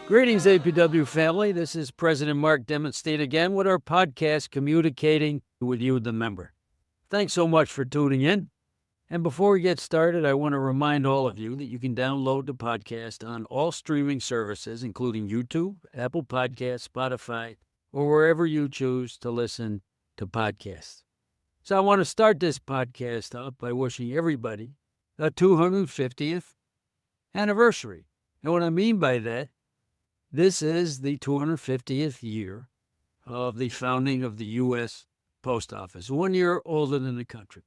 Greetings, APW family. This is President Mark Dimondstein again with our podcast, Communicating with You, the Member. Thanks so much for tuning in. And before we get started, I want to remind all of you that you can download the podcast on all streaming services, including YouTube, Apple Podcasts, Spotify, or wherever you choose to listen to podcasts. So I want to start this podcast up by wishing everybody a 250th anniversary. And what I mean by that, this is the 250th year of the founding of the U.S. Post Office, 1 year older than the country.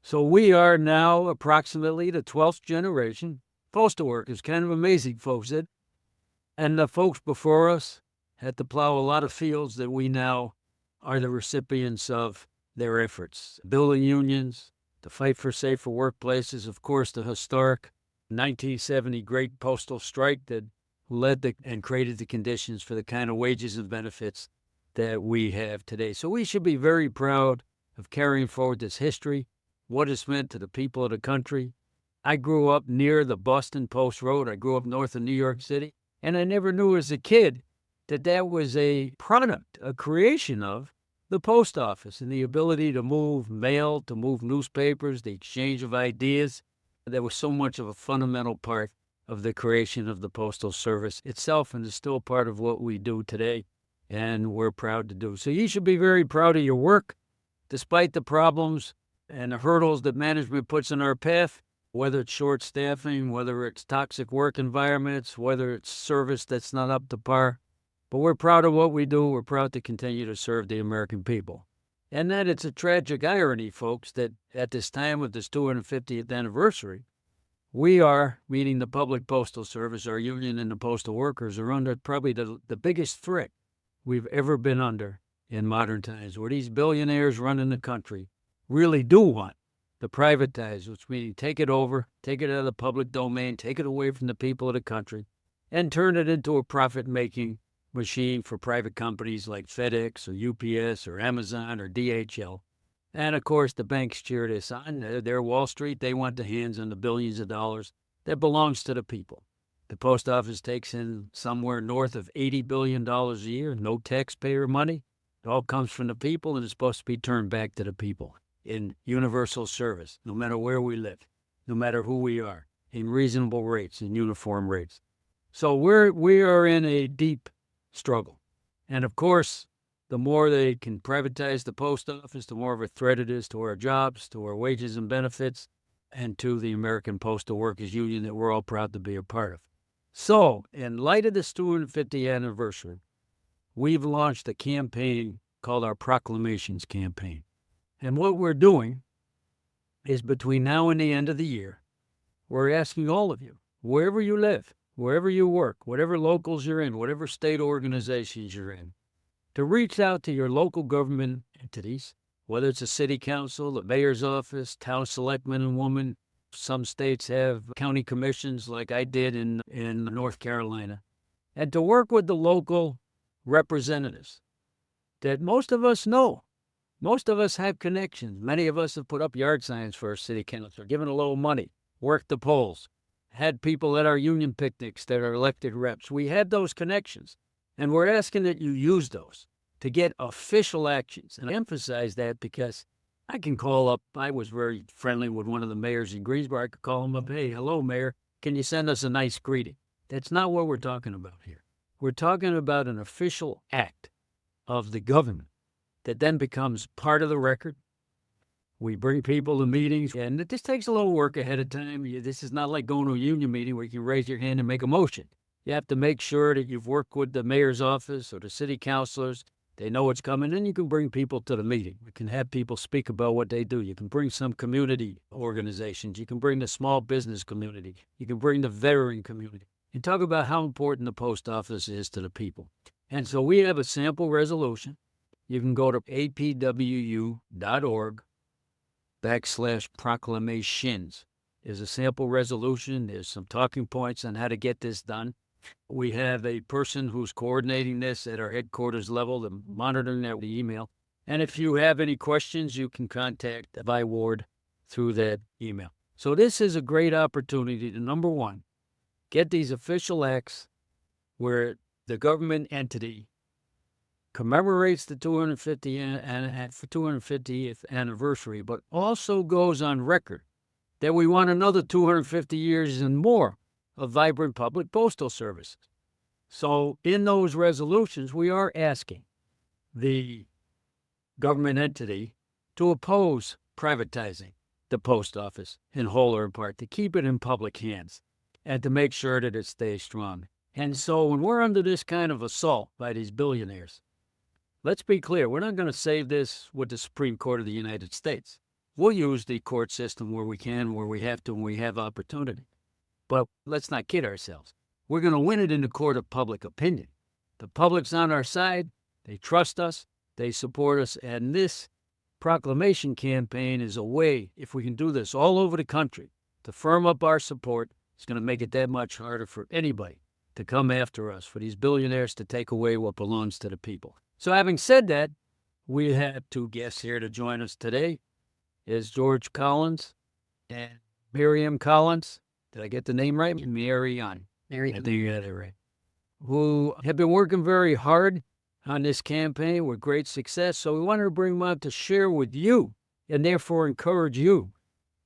So we are now approximately the 12th generation postal workers. Kind of amazing, folks. And the folks before us had to plow a lot of fields that we now are the recipients of their efforts. Building unions, to fight for safer workplaces, of course, the historic 1970 Great Postal Strike that led and created the conditions for the kind of wages and benefits that we have today. So we should be very proud of carrying forward this history, what it's meant to the people of the country. I grew up near the Boston Post Road. I grew up north of New York City, and I never knew as a kid that that was a product, a creation of the post office and the ability to move mail, to move newspapers, the exchange of ideas. That was so much of a fundamental part of the creation of the Postal Service itself, and is still part of what we do today, and we're proud to do. So you should be very proud of your work, despite the problems and the hurdles that management puts in our path, whether it's short staffing, whether it's toxic work environments, whether it's service that's not up to par. But we're proud of what we do. We're proud to continue to serve the American people. And that it's a tragic irony, folks, that at this time of this 250th anniversary, we are, meaning the Public Postal Service, our union and the postal workers, are under probably the biggest threat we've ever been under in modern times, where these billionaires running the country really do want to privatize, which means take it over, take it out of the public domain, take it away from the people of the country, and turn it into a profit-making machine for private companies like FedEx or UPS or Amazon or DHL. And, of course, the banks cheer this on. They're Wall Street. They want the hands on the billions of dollars that belongs to the people. The post office takes in somewhere north of $80 billion a year, no taxpayer money. It all comes from the people, and it's supposed to be turned back to the people in universal service, no matter where we live, no matter who we are, in reasonable rates, in uniform rates. So we are in a deep struggle. And, of course, the more they can privatize the post office, the more of a threat it is to our jobs, to our wages and benefits, and to the American Postal Workers Union that we're all proud to be a part of. So, in light of this 250th anniversary, we've launched a campaign called our Proclamations Campaign. And what we're doing is between now and the end of the year, we're asking all of you, wherever you live, wherever you work, whatever locals you're in, whatever state organizations you're in, to reach out to your local government entities, whether it's a city council, the mayor's office, town selectmen and women. Some states have county commissions like I did in North Carolina. And to work with the local representatives that most of us know. Most of us have connections. Many of us have put up yard signs for our city council, given a little money, worked the polls, had people at our union picnics that are elected reps. We had those connections. And we're asking that you use those to get official actions. And I emphasize that because I can call up, I was very friendly with one of the mayors in Greensboro. I could call him up, hey, hello, Mayor, can you send us a nice greeting? That's not what we're talking about here. We're talking about an official act of the government that then becomes part of the record. We bring people to meetings, and this takes a little work ahead of time. This is not like going to a union meeting where you can raise your hand and make a motion. You have to make sure that you've worked with the mayor's office or the city councilors. They know what's coming, and you can bring people to the meeting. You can have people speak about what they do. You can bring some community organizations. You can bring the small business community. You can bring the veteran community and talk about how important the post office is to the people. And so we have a sample resolution. You can go to apwu.org/proclamations. There's a sample resolution. There's some talking points on how to get this done. We have a person who's coordinating this at our headquarters level, monitoring that with the email. And if you have any questions, you can contact Vi Ward through that email. So this is a great opportunity to, number one, get these official acts where the government entity commemorates the 250th anniversary, but also goes on record that we want another 250 years and more of vibrant public postal services. So in those resolutions, we are asking the government entity to oppose privatizing the post office in whole or in part, to keep it in public hands and to make sure that it stays strong. And so when we're under this kind of assault by these billionaires, let's be clear, we're not going to save this with the Supreme Court of the United States. We'll use the court system where we can, where we have to, and we have opportunity. But let's not kid ourselves. We're going to win it in the court of public opinion. The public's on our side. They trust us. They support us. And this Proclamation Campaign is a way, if we can do this all over the country, to firm up our support. It's going to make it that much harder for anybody to come after us, for these billionaires to take away what belongs to the people. So having said that, we have two guests here to join us today. Is George Collins and Marion Collins. Did I get the name right? Marion. I think you got it right. Who have been working very hard on this campaign with great success. So we wanted to bring them out to share with you and therefore encourage you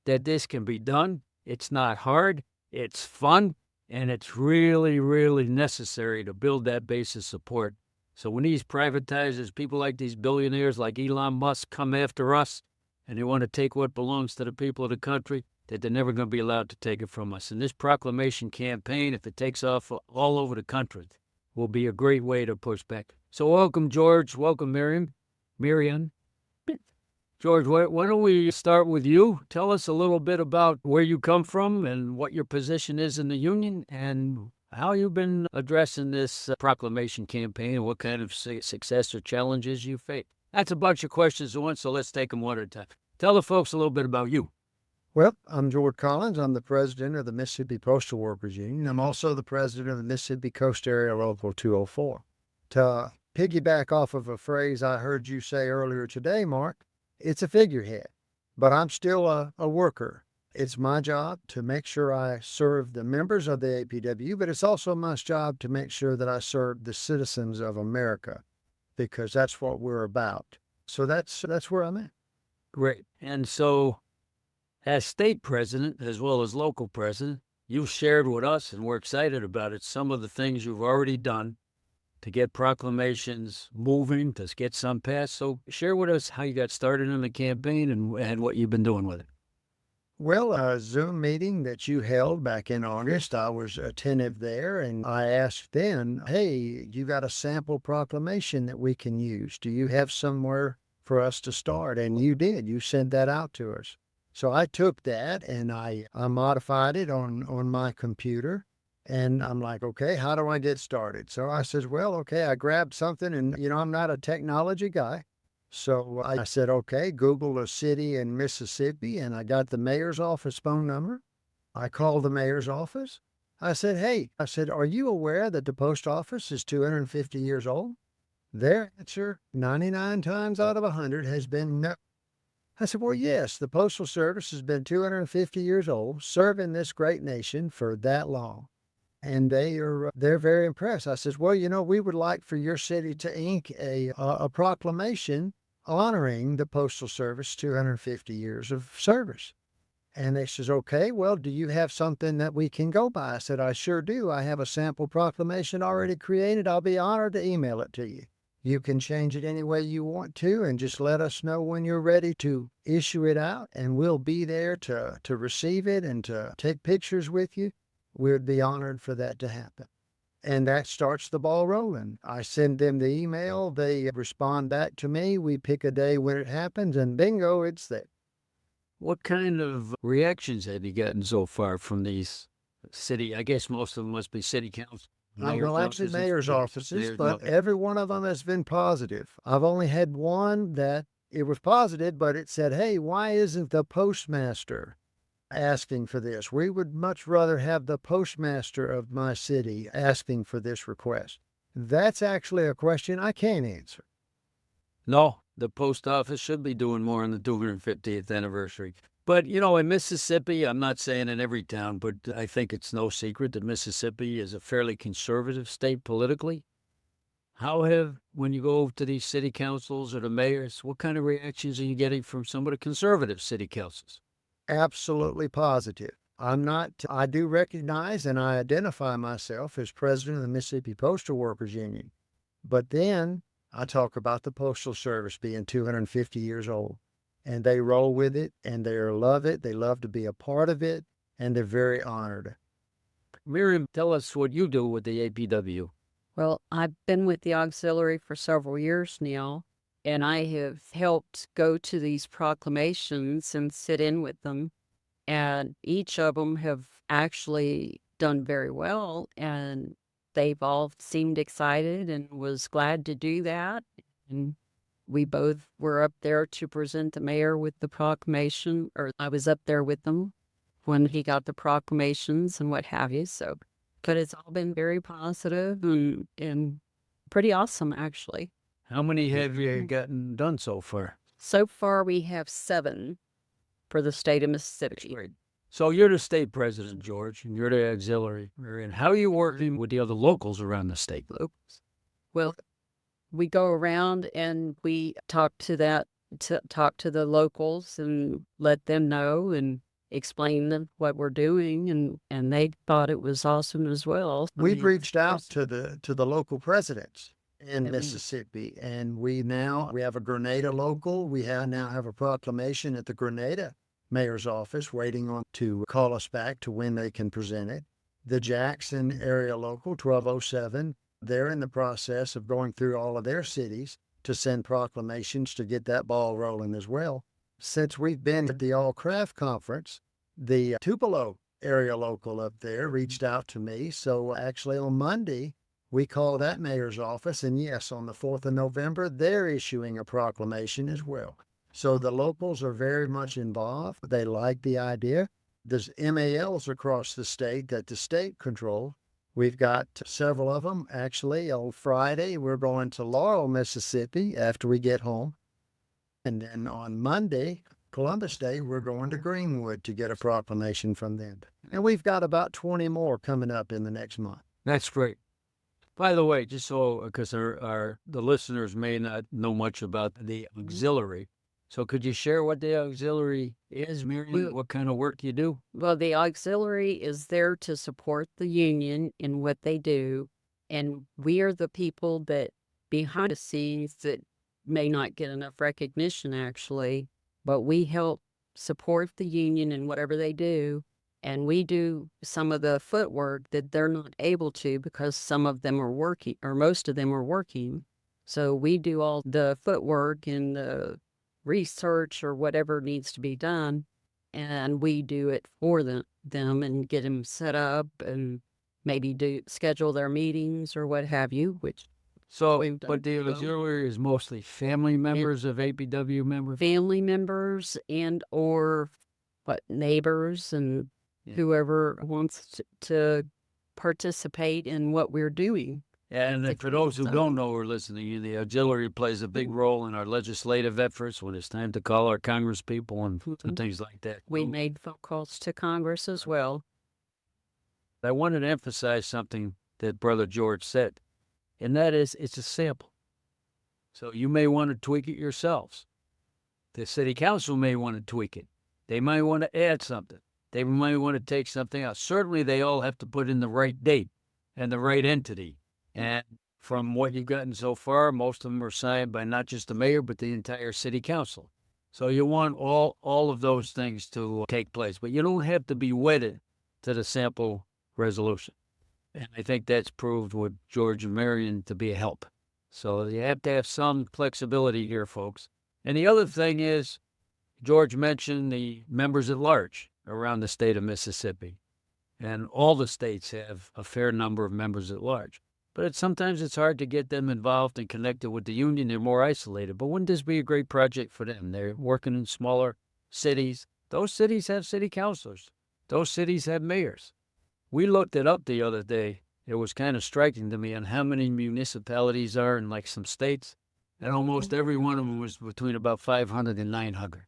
that this can be done. It's not hard. It's fun. And it's really, really necessary to build that base of support. So when these privatizers, people like these billionaires like Elon Musk come after us and they want to take what belongs to the people of the country, that they're never going to be allowed to take it from us. And this Proclamation Campaign, if it takes off all over the country, will be a great way to push back. So welcome, George. Welcome, Marion. George, why don't we start with you? Tell us a little bit about where you come from and what your position is in the union and how you've been addressing this Proclamation Campaign and what kind of success or challenges you face. That's a bunch of questions at once, so let's take them one at a time. Tell the folks a little bit about you. Well, I'm George Collins. I'm the president of the Mississippi Postal Workers Union. I'm also the president of the Mississippi Coast Area Local 204. To piggyback off of a phrase I heard you say earlier today, Mark, it's a figurehead, but I'm still a worker. It's my job to make sure I serve the members of the APW, but it's also my job to make sure that I serve the citizens of America, because that's what we're about. So that's where I'm at. Great. And so as state president, as well as local president, you've shared with us, and we're excited about it, some of the things you've already done to get proclamations moving, to get some passed. So share with us how you got started in the campaign and what you've been doing with it. Well, a Zoom meeting that you held back in August, I was attentive there, and I asked then, hey, you got a sample proclamation that we can use. Do you have somewhere for us to start? And you did. You sent that out to us. So I took that and I modified it on my computer. And I'm like, okay, how do I get started? So I said, well, okay, I grabbed something and, I'm not a technology guy. So I said, okay, Google a city in Mississippi, and I got the mayor's office phone number. I called the mayor's office. I said, hey, are you aware that the post office is 250 years old? Their answer, 99 times out of 100, has been no. I said, well, yes, the Postal Service has been 250 years old, serving this great nation for that long. And they're very impressed. I said, well, we would like for your city to ink a proclamation honoring the Postal Service 250 years of service. And they says, okay, well, do you have something that we can go by? I said, I sure do. I have a sample proclamation already created. I'll be honored to email it to you. You can change it any way you want to, and just let us know when you're ready to issue it out, and we'll be there to receive it and to take pictures with you. We'd be honored for that to happen. And that starts the ball rolling. I send them the email. They respond back to me. We pick a day when it happens, and bingo, it's there. What kind of reactions have you gotten so far from these city? I guess most of them must be city council. Well, actually mayor's offices, but every one of them has been positive. I've only had one that it was positive, but it said, hey, why isn't the postmaster asking for this? We would much rather have the postmaster of my city asking for this request. That's actually a question I can't answer. No, the post office should be doing more on the 250th anniversary. But, in Mississippi, I'm not saying in every town, but I think it's no secret that Mississippi is a fairly conservative state politically. When you go to these city councils or the mayors, what kind of reactions are you getting from some of the conservative city councils? Absolutely positive. I do recognize and I identify myself as president of the Mississippi Postal Workers Union. But then I talk about the Postal Service being 250 years old. And they roll with it and they love it. They love to be a part of it and they're very honored. Miriam, tell us what you do with the APW. Well, I've been with the auxiliary for several years now, and I have helped go to these proclamations and sit in with them. And each of them have actually done very well, and they've all seemed excited and was glad to do that. And we both were up there to present the mayor with the proclamation, or I was up there with them when he got the proclamations and what have you. But it's all been very positive and pretty awesome, actually. How many have you gotten done so far? So far, we have 7 for the state of Mississippi. Great. So you're the state president, George, and you're the auxiliary. And how are you working with the other locals around the state? Well, we go around and we talk to the locals and let them know and explain them what we're doing, and they thought it was awesome as well. We've reached out to the local presidents in Yeah. Mississippi, and we have a Grenada local. We now have a proclamation at the Grenada mayor's office waiting on to call us back to when they can present it. The Jackson area local, 1207, they're in the process of going through all of their cities to send proclamations to get that ball rolling as well. Since we've been at the All Craft Conference, the Tupelo area local up there reached out to me. So actually on Monday, we called that mayor's office. And yes, on the 4th of November, they're issuing a proclamation as well. So the locals are very much involved. They like the idea. There's MALs across the state that the state controls. We've got several of them. Actually, on Friday, we're going to Laurel, Mississippi after we get home. And then on Monday, Columbus Day, we're going to Greenwood to get a proclamation from them. And we've got about 20 more coming up in the next month. That's great. By the way, just so, because the listeners may not know much about the auxiliary, so could you share what the auxiliary is, Marion? What kind of work you do? Well, the auxiliary is there to support the union in what they do, and we are the people that behind the scenes that may not get enough recognition, actually, but we help support the union in whatever they do, and we do some of the footwork that they're not able to because some of them are working, or most of them are working. So we do all the footwork and the research or whatever needs to be done, and we do it for them and get them set up and maybe schedule their meetings or what have you, which But the auxiliary is mostly family members of APW members? family members and or neighbors and whoever wants to participate in what we're doing. And for those who don't know or listening, the auxiliary plays a big role in our legislative efforts when it's time to call our congresspeople and things like that. We made phone calls to Congress as well. I wanted to emphasize something that Brother George said, and that is it's a sample. So you may want to tweak it yourselves. The city council may want to tweak it. They might want to add something. They might want to take something out. Certainly, they all have to put in the right date and the right entity. And from what you've gotten so far, most of them are signed by not just the mayor, but the entire city council. So you want all of those things to take place. But you don't have to be wedded to the sample resolution. And I think that's proved with George and Marion to be a help. So you have to have some flexibility here, folks. And the other thing is, George mentioned the members at large around the state of Mississippi. And all the states have a fair number of members at large. But sometimes it's hard to get them involved and connected with the union. They're more isolated. But wouldn't this be a great project for them? They're working in smaller cities. Those cities have city councilors. Those cities have mayors. We looked it up the other day. It was kind of striking to me on how many municipalities are in like some states. And almost every one of them was between about 500 and 900.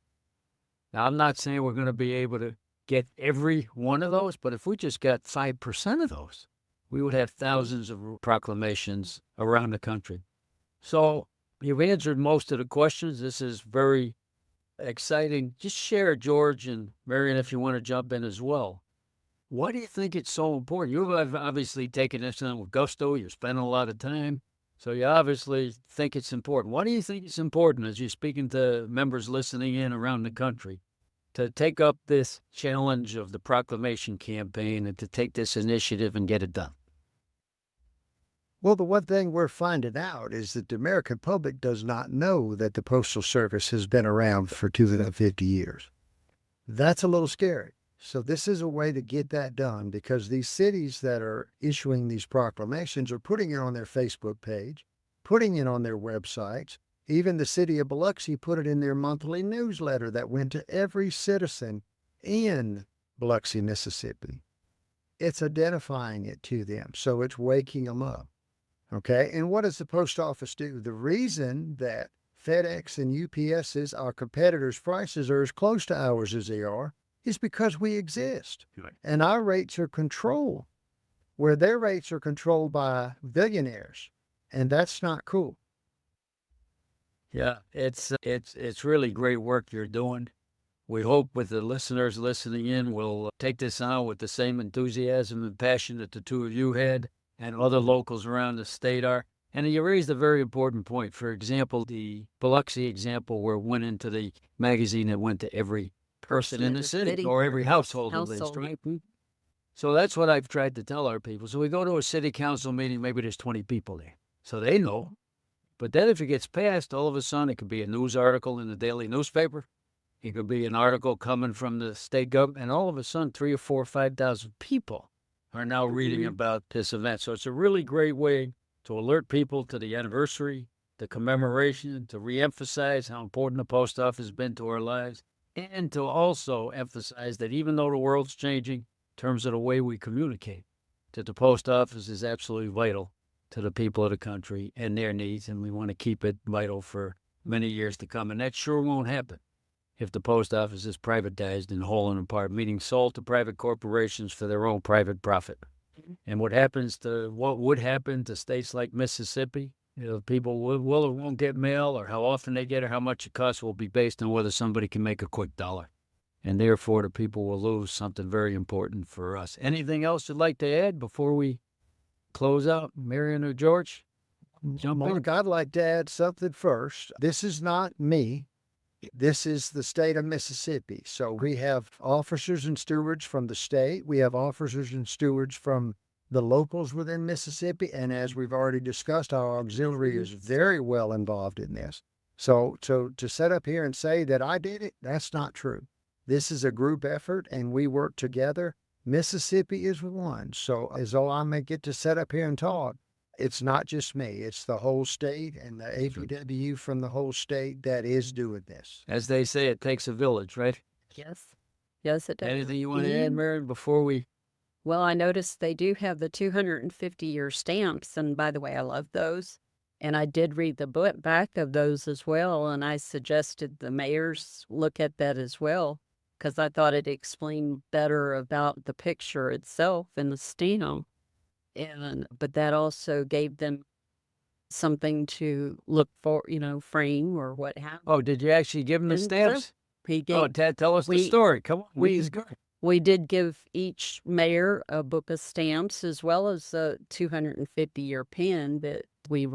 Now, I'm not saying we're going to be able to get every one of those, but if we just got 5% of those, we would have thousands of proclamations around the country. So you've answered most of the questions. This is very exciting. Just share, George and Marion, if you want to jump in as well. Why do you think it's so important? You've obviously taken this on with gusto. You're spending a lot of time. So you obviously think it's important. Why do you think it's important as you're speaking to members listening in around the country to take up this challenge of the Proclamation Campaign and to take this initiative and get it done? Well, the one thing we're finding out is that the American public does not know that the Postal Service has been around for 250 years. That's a little scary. So this is a way to get that done, because these cities that are issuing these proclamations are putting it on their Facebook page, putting it on their websites. Even the city of Biloxi put it in their monthly newsletter that went to every citizen in Biloxi, Mississippi. It's identifying it to them, so it's waking them up. Okay, and what does the post office do? The reason that FedEx and UPS's, our competitors' prices are as close to ours as they are is because we exist. Right. And our rates are controlled, where their rates are controlled by billionaires. And that's not cool. Yeah, it's really great work you're doing. We hope with the listeners listening in, we'll take this on with the same enthusiasm and passion that the two of you had and other locals around the state are. And you raised a very important point. For example, the Biloxi example where it went into the magazine that went to every person in the city or every household at least, right? So that's what I've tried to tell our people. So we go to a city council meeting, maybe there's 20 people there. So they know. But then if it gets passed, all of a sudden it could be a news article in the daily newspaper. It could be an article coming from the state government. And all of a sudden, 3 or 4 or 5,000 people are now reading about this event. So it's a really great way to alert people to the anniversary, the commemoration, to reemphasize how important the post office has been to our lives, and to also emphasize that even though the world's changing in terms of the way we communicate, that the post office is absolutely vital to the people of the country and their needs, and we want to keep it vital for many years to come. And that sure won't happen if the post office is privatized in whole and in part, meaning sold to private corporations for their own private profit. And what would happen to states like Mississippi, people will or won't get mail, or how often they get it, how much it costs, will be based on whether somebody can make a quick dollar. And therefore, the people will lose something very important for us. Anything else you'd like to add before we close out, Marion or George? Jump in. Mark, I'd like to add something first. This is not me. This is the state of Mississippi. So we have officers and stewards from the state. We have officers and stewards from the locals within Mississippi. And as we've already discussed, our auxiliary is very well involved in this. So to set up here and say that I did it, that's not true. This is a group effort and we work together. Mississippi is one. So as though I may get to set up here and talk, it's not just me. It's the whole state and the APW from the whole state that is doing this. As they say, it takes a village, right? Yes. Yes, it does. Anything you want to add, Marion, before we? Well, I noticed they do have the 250-year stamps, and by the way, I love those. And I did read the back of those as well, and I suggested the mayors look at that as well, because I thought it explained better about the picture itself and the stamp. But that also gave them something to look for, frame or what have you. Oh, did you actually give them the And so stamps? he gave, Oh, Ted, tell us the story. Come on. we did give each mayor a book of stamps as well as a 250-year pin that we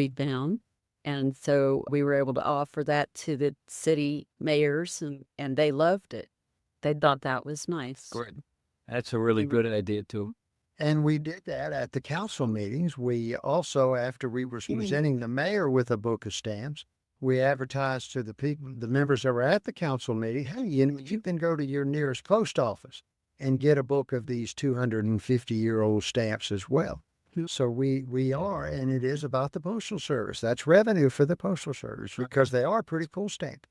found. And so we were able to offer that to the city mayors, and they loved it. They thought that was nice. Great. That's a really good idea, too. And we did that at the council meetings. We also, after we were presenting the mayor with a book of stamps, we advertised to the people, the members that were at the council meeting, hey, you can go to your nearest post office and get a book of these 250-year-old stamps as well. So we are, and it is about the Postal Service. That's revenue for the Postal Service because they are pretty cool stamps.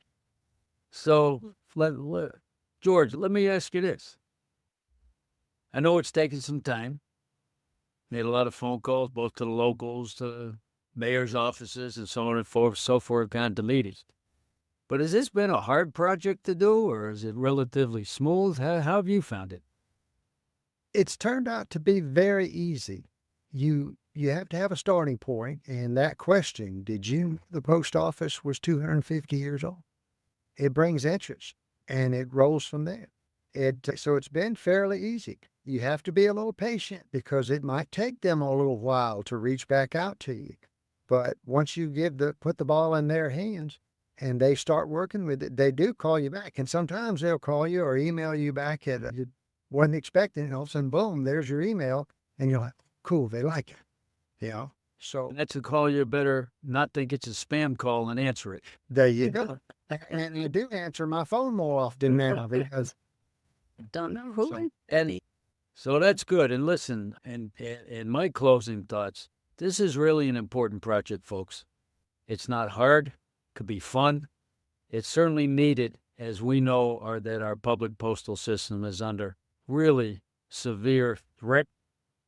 So, George, let me ask you this. I know it's taken some time. Made a lot of phone calls, both to the locals, to the mayor's offices, and so on and so forth, gone to meetings. But has this been a hard project to do, or is it relatively smooth? How have you found it? It's turned out to be very easy. You have to have a starting point, and that question, did you know the post office was 250 years old? It brings interest, and it rolls from there. So it's been fairly easy. You have to be a little patient because it might take them a little while to reach back out to you. But once you put the ball in their hands and they start working with it, they do call you back. And sometimes they'll call you or email you back you wasn't expecting, and all of a sudden, boom, there's your email. And you're like, cool, they like it. So And that's a call you better not think it's a spam call and answer it. there you go. And I do answer my phone more often now because Don't know who So- it And so that's good. And listen, and my closing thoughts, this is really an important project, folks. It's not hard, could be fun. It's certainly needed, as we know that our public postal system is under really severe threat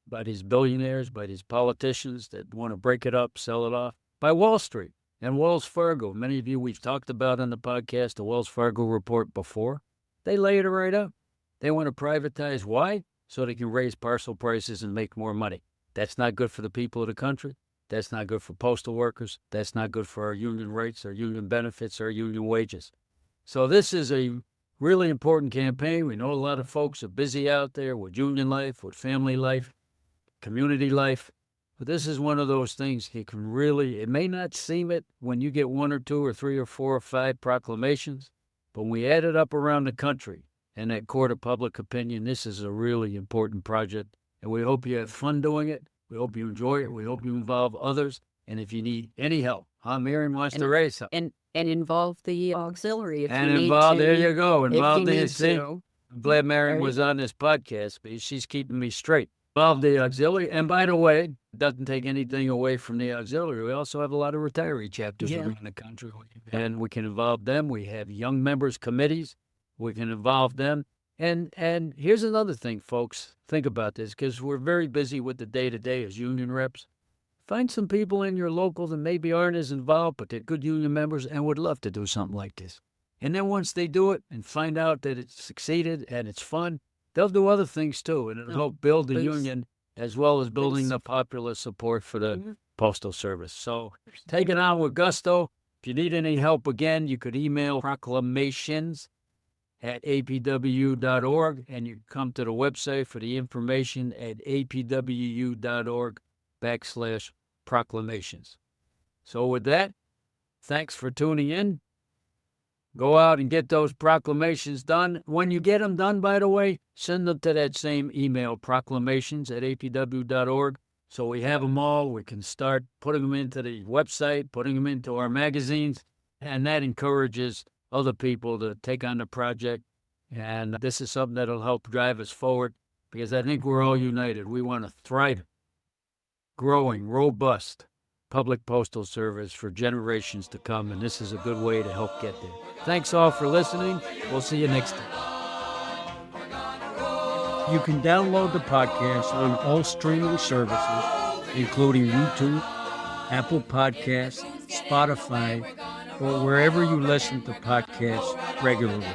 by these billionaires, by these politicians that want to break it up, sell it off, by Wall Street and Wells Fargo. Many of you we've talked about on the podcast, the Wells Fargo report before. They lay it right up. They want to privatize. Why? So they can raise parcel prices and make more money. That's not good for the people of the country. That's not good for postal workers. That's not good for our union rights, our union benefits, our union wages. So this is a really important campaign. We know a lot of folks are busy out there with union life, with family life, community life. But this is one of those things you can really, it may not seem it when you get 1 or 2 or 3 or 4 or 5 proclamations, but when we add it up around the country and that court of public opinion, this is a really important project. And we hope you have fun doing it. We hope you enjoy it. We hope you involve others. And if you need any help, Marion wants to raise something. and involve the auxiliary if And you need involve, to. there you go, If you involve the need see. to. I'm glad Marion Right. was on this podcast because she's keeping me straight. Involve the auxiliary. And by the way, it doesn't take anything away from the auxiliary. We also have a lot of retiree chapters Yeah. around the country. And we can involve them. We have young members committees. We can involve them. And here's another thing, folks. Think about this because we're very busy with the day-to-day as union reps. Find some people in your local that maybe aren't as involved, but they're good union members and would love to do something like this. And then once they do it and find out that it's succeeded and it's fun, they'll do other things too, and it'll help build the boost. union as well as building Boost. the popular support for the Mhm. Postal Service. So take it on with gusto. If you need any help again, you could email proclamations@apwu.org, and you can come to the website for the information at apwu.org/proclamations. So with that, thanks for tuning in. Go out and get those proclamations done. When you get them done, by the way, send them to that same email, proclamations@apwu.org. So we have them all. We can start putting them into the website, putting them into our magazines, and that encourages other people to take on the project. And this is something that'll help drive us forward because I think we're all united. We want a thriving, growing, robust public postal service for generations to come, and this is a good way to help get there. Thanks all for listening. We'll see you next time. You can download the podcast on all streaming services, including YouTube, Apple Podcasts, Spotify, or wherever you listen to podcasts regularly.